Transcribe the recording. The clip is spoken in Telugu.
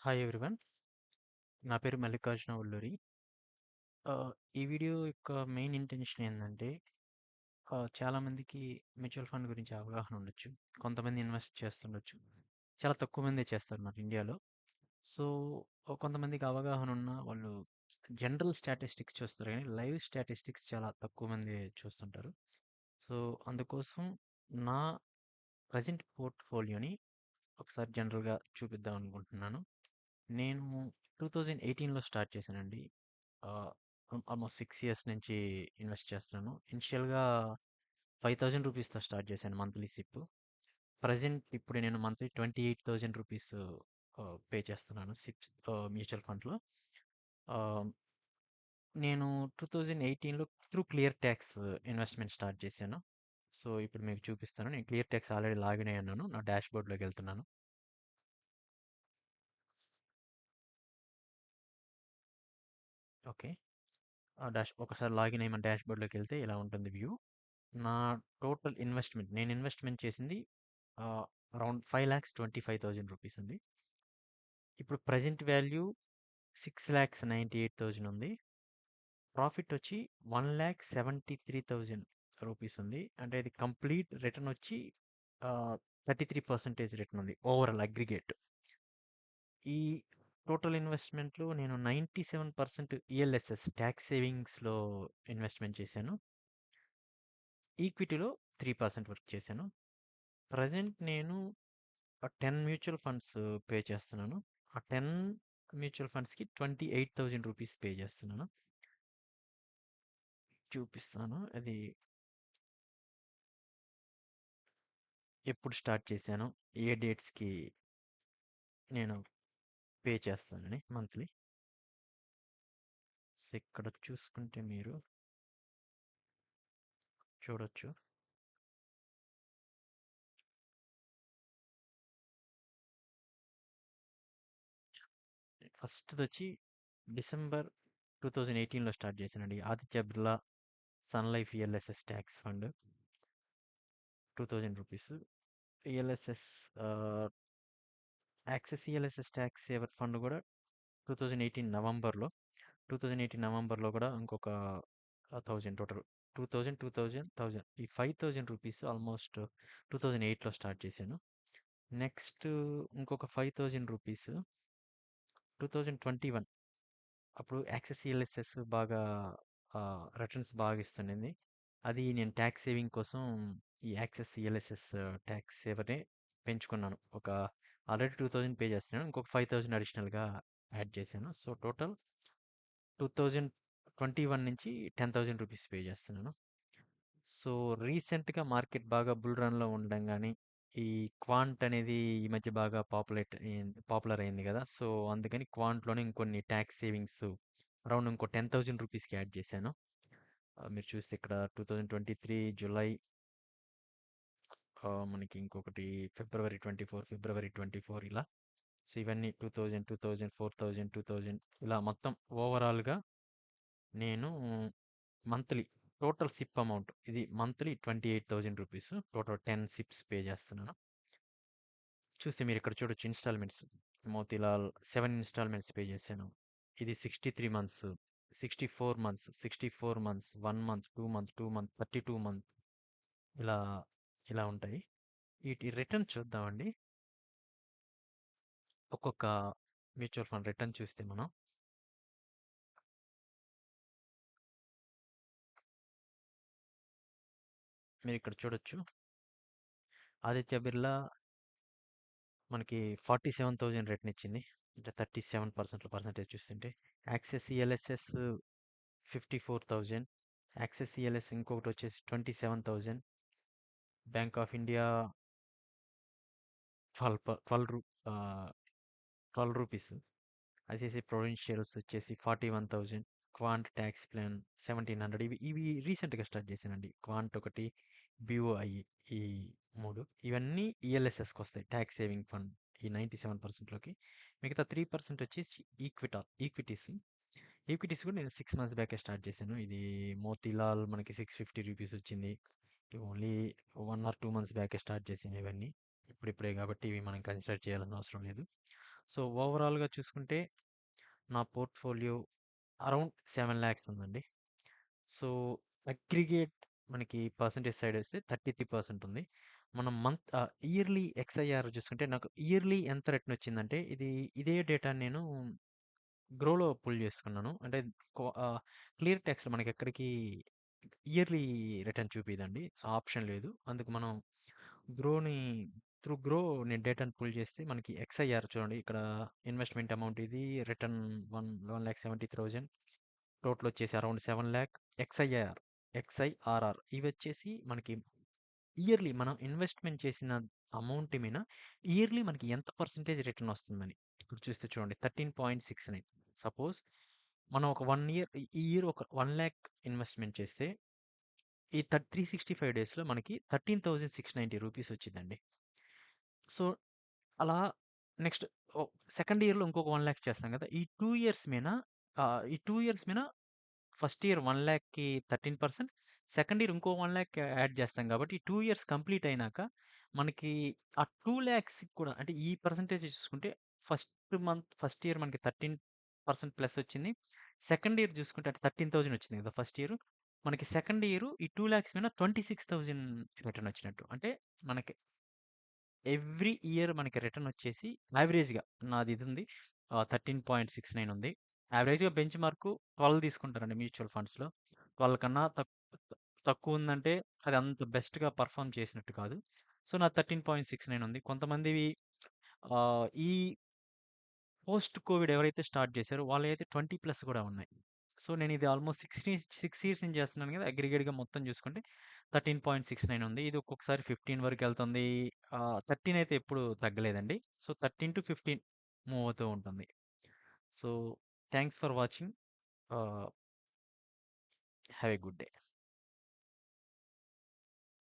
Hi everyone. నా పేరు మల్లికార్జున ఉల్లూరి. ఈ వీడియో యొక్క మెయిన్ ఇంటెన్షన్ ఏంటంటే చాలా మందికి మ్యూచువల్ ఫండ్ గురించి అవగాహన ఉండొచ్చు. కొంతమంది ఇన్వెస్ట్ చేస్తుండొచ్చు. చాలా తక్కువ మందే చేస్తారు మన ఇండియాలో. సో కొంతమందికి అవగాహన ఉన్న వాళ్ళు జనరల్ స్టాటిస్టిక్స్ చూస్తారు కానీ లైవ్ స్టాటిస్టిక్స్ చాలా తక్కువ మంది చూస్తుంటారు. సో అందుకోసం నా ప్రజెంట్ పోర్ట్ఫోలియోని ఒకసారి జనరల్గా చూపిద్దాం అనుకుంటున్నాను. నేను 2018లో స్టార్ట్ చేశానండి. ఆల్మోస్ట్ 6 ఇయర్స్ నుంచి ఇన్వెస్ట్ చేస్తున్నాను. ఇనిషియల్గా ₹5000 స్టార్ట్ చేశాను మంత్లీ సిప్. ప్రజెంట్ ఇప్పుడు నేను మంత్లీ ₹28,000 పే చేస్తున్నాను సిప్స్ మ్యూచువల్ ఫండ్లో. నేను 2018లో through ClearTax investment start చేశాను. సో ఇప్పుడు మీకు చూపిస్తాను. నేను క్లియర్ ట్యాక్స్ ఆల్రెడీ లాగిన్ అయి ఉన్నాను. నా డాష్ బోర్డ్లోకి వెళ్తున్నాను. ఓకే. ఒకసారి లాగిన్ అయ్యి మన డాష్ బోర్డ్లోకి వెళ్తే ఇలా ఉంటుంది వ్యూ. నా టోటల్ ఇన్వెస్ట్మెంట్ నేను ఇన్వెస్ట్మెంట్ చేసింది అరౌండ్ ₹5,25,000 అండి. ఇప్పుడు ప్రజెంట్ వాల్యూ ₹6,98,000 ఉంది. ప్రాఫిట్ వచ్చి ₹1,73,000 ఉంది. అంటే ఇది కంప్లీట్ రిటర్న్ వచ్చి 33% రిటర్న్ ఉంది ఓవరాల్ అగ్రిగేట్. ఈ టోటల్ ఇన్వెస్ట్మెంట్లో నేను 97% ఈఎల్ఎస్ఎస్ ట్యాక్స్ సేవింగ్స్లో ఇన్వెస్ట్మెంట్ చేశాను. ఈక్విటీలో 3% వర్క్ చేశాను. ప్రజెంట్ నేను 10 మ్యూచువల్ ఫండ్స్ పే చేస్తున్నాను. ఆ 10 మ్యూచువల్ ఫండ్స్కి ₹28,000 పే చేస్తున్నాను. చూపిస్తాను అది ఎప్పుడు స్టార్ట్ చేశాను, ఏ డేట్స్కి నేను పే చేస్తానని మంత్లీ. సో ఇక్కడ చూసుకుంటే మీరు చూడొచ్చు. ఫస్ట్ది వచ్చి డిసెంబర్ 2018లో స్టార్ట్ చేశానండి. Aditya Birla sun life ELSS tax fund ₹2,000. ELSS Axis ELSS tax saver fund కూడా 2018 నవంబర్లో కూడా ఇంకొక 1000 టోటల్ 2000 ఈ ₹5,000 ఆల్మోస్ట్ 2008లో స్టార్ట్ చేశాను. నెక్స్ట్ ఇంకొక ₹5,000 2021 అప్పుడు యాక్సెస్ ఈఎల్ఎస్ఎస్ బాగా రిటర్న్స్ బాగా ఇస్తుండింది. అది నేను ట్యాక్స్ సేవింగ్ కోసం ఈ యాక్సెస్ ఈఎల్ఎస్ఎస్ ట్యాక్స్ సేవర్ని పెంచుకున్నాను. ఆల్రెడీ 2000 పే చేస్తున్నాను, ఇంకొక 5000 అడిషనల్గా యాడ్ చేశాను. సో టోటల్ 2021 నుంచి ₹10,000 పే చేస్తున్నాను. సో రీసెంట్గా మార్కెట్ బాగా బుల్ రన్లో ఉండడం కానీ ఈ క్వాంట్ అనేది ఈ మధ్య బాగా పాపులర్ అయింది కదా. సో అందుకని క్వాంట్లోనే ఇంకొన్ని ట్యాక్స్ సేవింగ్స్ అరౌండ్ ఇంకో ₹10,000కి యాడ్ చేశాను. మీరు చూస్తే ఇక్కడ 2023 జూలై, మనకి ఇంకొకటి ఫిబ్రవరి 24 ఇలా. సో ఇవన్నీ 2000 2000 4000 2000 ఇలా మొత్తం ఓవరాల్గా నేను మంత్లీ టోటల్ సిప్ అమౌంట్ ఇది మంత్లీ ₹28,000 టోటల్ 10 సిప్స్ పే చేస్తున్నాను. చూస్తే మీరు ఇక్కడ చూడొచ్చు ఇన్స్టాల్మెంట్స్. మోతీలాల్ 7 ఇన్స్టాల్మెంట్స్ పే చేశాను. ఇది 63 months, 64 months, 64 months, 1 month, 2 months, 2 month, 32 month ఇలా ఇలా ఉంటాయి. వీటి రిటర్న్ చూద్దామండి. ఒక్కొక్క మ్యూచువల్ ఫండ్ రిటర్న్ చూస్తే మనం మీరు ఇక్కడ చూడొచ్చు. ఆదిత్య బిర్లా మనకి 47,000 రిటర్న్ ఇచ్చింది. అంటే 37% పర్సెంటేజ్ చూస్తుంటే. Access ELSS 54,000. యాక్సెస్ ఈఎల్ఎస్ ఇంకొకటి వచ్చేసి 27,000. Bank of India 12 rupees. ICICI ప్రొవిన్షియల్స్ వచ్చేసి 41,000. Quant tax plan 1,700. ఇవి రీసెంట్గా స్టార్ట్ చేశానండి. క్వాంట్ ఒకటి, బిఓఐ, ఈ 3 ఇవన్నీ ఈఎల్ఎస్ఎస్కి వస్తాయి ట్యాక్స్ సేవింగ్ ఫండ్ ఈ 97%లోకి. మిగతా 3% వచ్చేసి ఈక్విటీస్. ఈక్విటీస్ కూడా నేను 6 మంత్స్ బ్యాకే స్టార్ట్ చేశాను. ఇది మోతీలాల్ మనకి ₹650 వచ్చింది. ఓన్లీ 1 or 2 మంత్స్ బ్యాకే స్టార్ట్ చేశాను ఇవన్నీ. ఇప్పుడిప్పుడే కాబట్టి ఇవి మనం కన్సిడర్ చేయాల్సిన అవసరం లేదు. సో, ఓవరాల్‌గా చూసుకుంటే నా పోర్ట్‌ఫోలియో అరౌండ్ 7,00,000 ఉందండి. సో, అగ్రిగేట్ మనకి పర్సెంటేజ్ సైడ్ వస్తే 33% ఉంది. మనం ఇయర్లీ ఎక్స్ఐఆర్ చూసుకుంటే నాకు ఇయర్లీ ఎంత రిటర్న్ వచ్చిందంటే ఇదే డేటా నేను గ్రోలో పుల్ చేసుకున్నాను. అంటే క్లియర్ టెక్స్ట్‌లో మనకెక్కడికి ఇయర్లీ రిటర్న్ చూపియదండి. సో, ఆప్షన్ లేదు. అందుకు మనం గ్రోని గ్రో నేను డేటాను పుల్ చేస్తే మనకి ఎక్స్ఐఆర్ చూడండి ఇక్కడ ఇన్వెస్ట్‌మెంట్ అమౌంట్ ఇది రిటర్న్ 1,70,000 టోటల్ వచ్చేసి అరౌండ్ 7,00,000 ఎక్స్ఐఆర్, ఎక్స్ఐఆర్ఆర్ ఇవొచ్చేసి మనకి ఇయర్లీ మనం ఇన్వెస్ట్‌మెంట్ చేసిన అమౌంట్ మీద ఇయర్లీ మనకి ఎంత పర్సెంటేజ్ రిటర్న్ వస్తుందని. ఇప్పుడు చూస్తే చూడండి 13.69. సపోజ్ మనం ఒక 1 ఇయర్ ఈ ఇయర్ ఒక 1,00,000 ఇన్వెస్ట్‌మెంట్ చేస్తే ఈ 365 డేస్‌లో మనకి 13,690 రూపీస్ వచ్చిందండి. సో, అలా నెక్స్ట్ సెకండ్ ఇయర్‌లో ఇంకొక 1,00,000 చేస్తాం కదా! ఈ 2 ఇయర్స్ మీద ఫస్ట్ ఇయర్ 1,00,000కి 13%, సెకండ్ ఇయర్ ఇంకో 1,00,000 యాడ్ చేస్తాం కాబట్టి, ఈ 2 ఇయర్స్ కంప్లీట్ అయినాక మనకి ఆ 2,00,000కి కూడా అంటే ఈ పర్సెంటేజ్ చూసుకుంటే ఫస్ట్ ఇయర్ మనకి 13% ప్లస్ వచ్చింది. సెకండ్ ఇయర్ చూసుకుంటే అంటే 13,000 వచ్చింది కదా! First year. మనకి సెకండ్ ఇయర్ ఈ 2,00,000 మీద 26,000 రిటర్న్ వచ్చినట్టు. అంటే మనకి ఎవ్రీ ఇయర్ మనకి రిటర్న్ వచ్చేసి యావరేజ్‌గా నాది ఇదుంది. 13.69 ఉంది. యావరేజ్‌గా బెంచ్ మార్క్ 12 తీసుకుంటారండి మ్యూచువల్ ఫండ్స్‌లో. 12 కన్నా తక్కువుందంటే అది అంత బెస్ట్‌గా పెర్ఫార్మ్ చేసినట్టు కాదు. సో, నాది 13.69 ఉంది. కొంతమందివి ఈ పోస్ట్ కోవిడ్ ఎవరైతే స్టార్ట్ చేశారో వాళ్ళవైతే 20 ప్లస్ కూడా ఉన్నాయి. సో, నేనిది ఆల్మోస్ట్ 6 ఇయర్స్ నుంచి చేస్తున్నాను కదా! అగ్రిగేట్‌గా మొత్తం చూసుకుంటే 13.69 ఉంది. ఇది ఒక్కొక్కసారి 15 వరకెళ్తుంది. 13 అయితే ఎప్పుడు తగ్గలేదండి. సో, 13-15 మూవ్ అవుతూ ఉంటుంది. So, thanks for watching. ఆహ్, హావ్ ఎ గుడ్ డే.